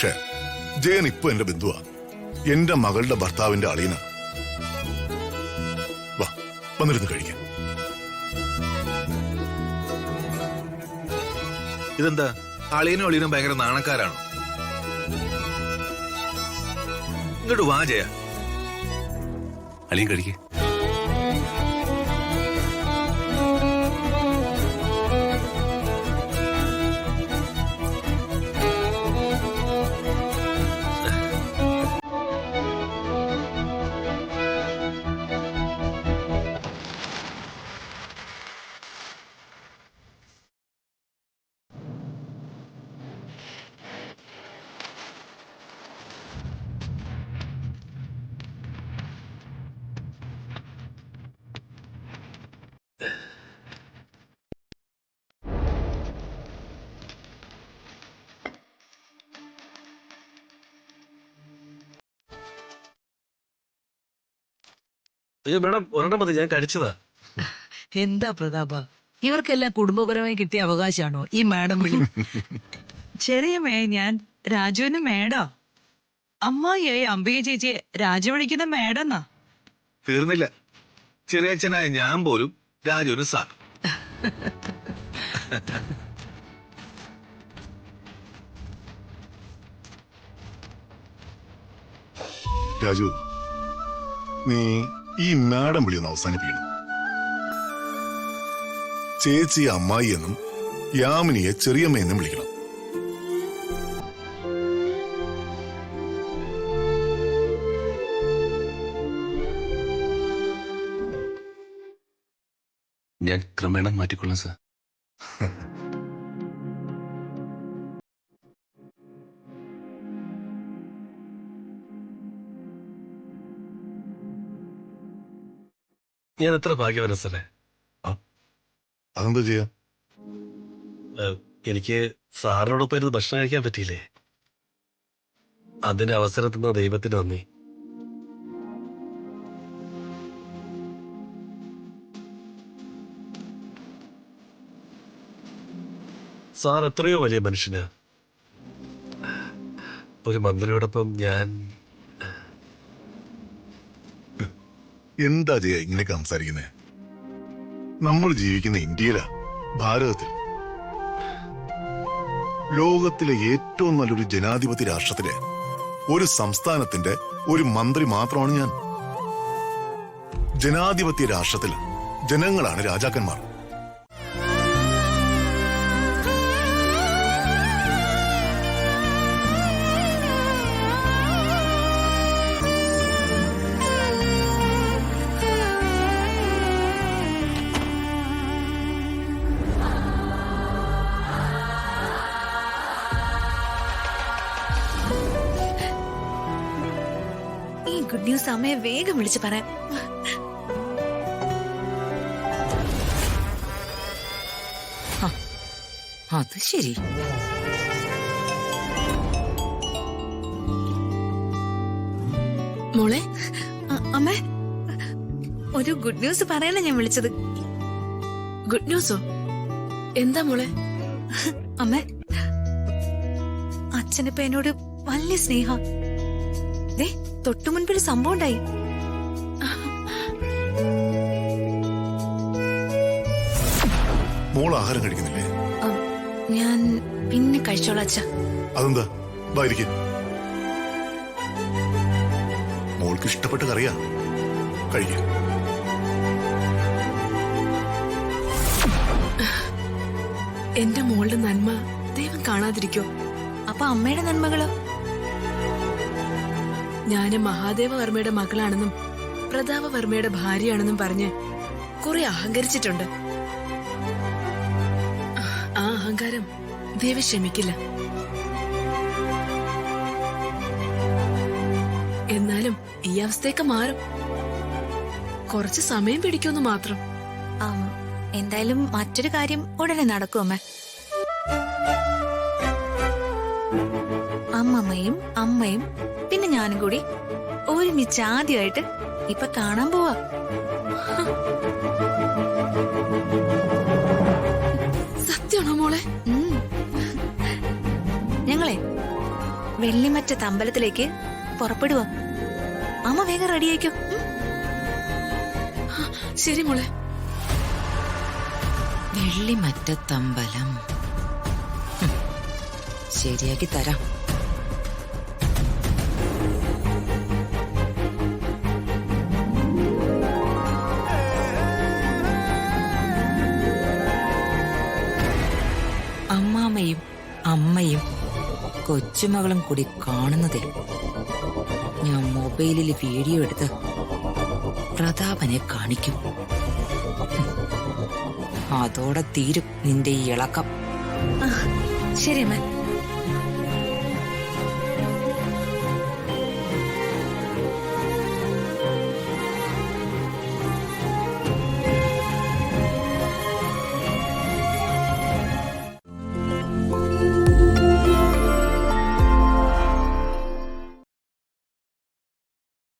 പക്ഷേ ജയൻ ഇപ്പൊ എന്റെ ബന്ധുവാ, എന്റെ മകളുടെ ഭർത്താവിന്റെ അളിയന. വാ, വന്നിരുന്ന് കഴിക്കാം. ഇതെന്താ, അളിയനും അളിയനും ഭയങ്കര നാണക്കാരാണോ? ഇങ്ങോട്ട് വാ ജയ. അളിയൻ കഴിക്കേ. അയ്യോ മേഡം, ഒരെണ്ണം മതി, ഞാൻ കഴിച്ചതാ. എന്താ പ്രതാപ, ഇവർക്കെല്ലാം കുടുംബപരമായി കിട്ടിയ അവകാശമാണോ ഈ മാഡം വിളി? ചെറിയ ഞാൻ രാജുവിന് മേടാ, അമ്മായിയായി അംബിക ചേച്ചിയെ രാജു വിളിക്കുന്ന മേടെന്നാ. തീർന്നില്ല, ചെറിയച്ഛനായ ഞാൻ പോലും രാജുവിന് സാർ. രാജു, നീ ഈ മാഡം വിളിയൊന്ന് അവസാനിപ്പിക്കണം. ചേച്ചി അമ്മായി എന്നും യാമിനിയെ ചെറിയമ്മ എന്നും വിളിക്കണം. ഞാൻ ക്രമേണ മാറ്റിക്കൊള്ളാം സാർ. ഞാൻ എത്ര ഭാഗ്യവാനാ സാറേ. അതെന്താ ചെയ്യാ? എനിക്ക് സാറിനോടൊപ്പം ഇരുന്ന് ഭക്ഷണം കഴിക്കാൻ പറ്റിയില്ലേ, അതിന് അവസരം തന്ന ദൈവത്തിന് നന്ദി. സാർ എത്രയോ വലിയ മനുഷ്യനാ. ഒരു മന്ത്രിയോടൊപ്പം ഞാൻ. എന്താ ചെയ്യാ ഇങ്ങനെയൊക്കെ സംസാരിക്കുന്നേ? നമ്മൾ ജീവിക്കുന്ന ഇന്ത്യയിലാ, ഭാരതത്തിൽ. ലോകത്തിലെ ഏറ്റവും നല്ലൊരു ജനാധിപത്യ രാഷ്ട്രത്തിലെ ഒരു സംസ്ഥാനത്തിന്റെ ഒരു മന്ത്രി മാത്രമാണ് ഞാൻ. ജനാധിപത്യ രാഷ്ട്രത്തിൽ ജനങ്ങളാണ് രാജാക്കന്മാർ. ഗുഡ് ന്യൂസ് അമ്മയെ വേഗം വിളിച്ച് പറയാം. അത് ശരി. മോളെ, അമ്മേ, ഒരു ഗുഡ് ന്യൂസ് പറയാനാ ഞാൻ വിളിച്ചത്. ഗുഡ് ന്യൂസോ? എന്താ മോളെ? അമ്മേ, അച്ഛനിപ്പോ എന്നോട് വലിയ സ്നേഹ. തൊട്ടു മുൻപൊരു സംഭവം ഉണ്ടായി. മോൾ ആഹാരം കഴിക്കുന്നില്ലേ? ഞാൻ പിന്നെ കഴിച്ചോളാം അച്ഛ. അതെന്താ? വായിരിക്കും. മോൾക്ക് ഇഷ്ടപ്പെട്ട കറിയാ, കഴിക്കാം. എന്റെ മോളുടെ നന്മ ദൈവം കാണാതിരിക്കോ? അപ്പൊ അമ്മയുടെ നന്മകളോ? ഞാന് മഹാദേവവർമ്മയുടെ മകളാണെന്നും പ്രതാപവർമ്മയുടെ ഭാര്യയാണെന്നും പറഞ്ഞ് കുറെ അഹങ്കരിച്ചിട്ടുണ്ട്. ആ അഹങ്കാരം ദേവി ക്ഷമിക്കില്ല. എന്നാലും ഈ അവസ്ഥയൊക്കെ മാറും. കുറച്ച് സമയം പിടിക്കുമെന്ന് മാത്രം. എന്തായാലും മറ്റൊരു കാര്യം ഉടനെ നടക്കും അമ്മ. അമ്മമ്മയും അമ്മയും പിന്നെ ഞാനും കൂടി ഒരുമിച്ച് ആദ്യമായിട്ട് ഇപ്പൊ കാണാൻ പോവാ. സത്യമാണോ മോളെ? ഞങ്ങളെ വെള്ളിമറ്റത്ത് അമ്പലത്തിലേക്ക് പുറപ്പെടുക. അമ്മ വേഗം റെഡിയായിക്കോ. ശരി മോളെ. വെള്ളിമറ്റത്തമ്പലം ശരിയാക്കി തരാം. അമ്മാമ്മയും അമ്മയും കൊച്ചുമകളും കൂടി കാണുന്നതേ ഞാൻ മൊബൈലിൽ വീഡിയോ എടുത്ത് പ്രതാപനെ കാണിക്കും. അതോടെ തീരും നിന്റെ ഈ ഇളക്കം. ശരി അമ്മ.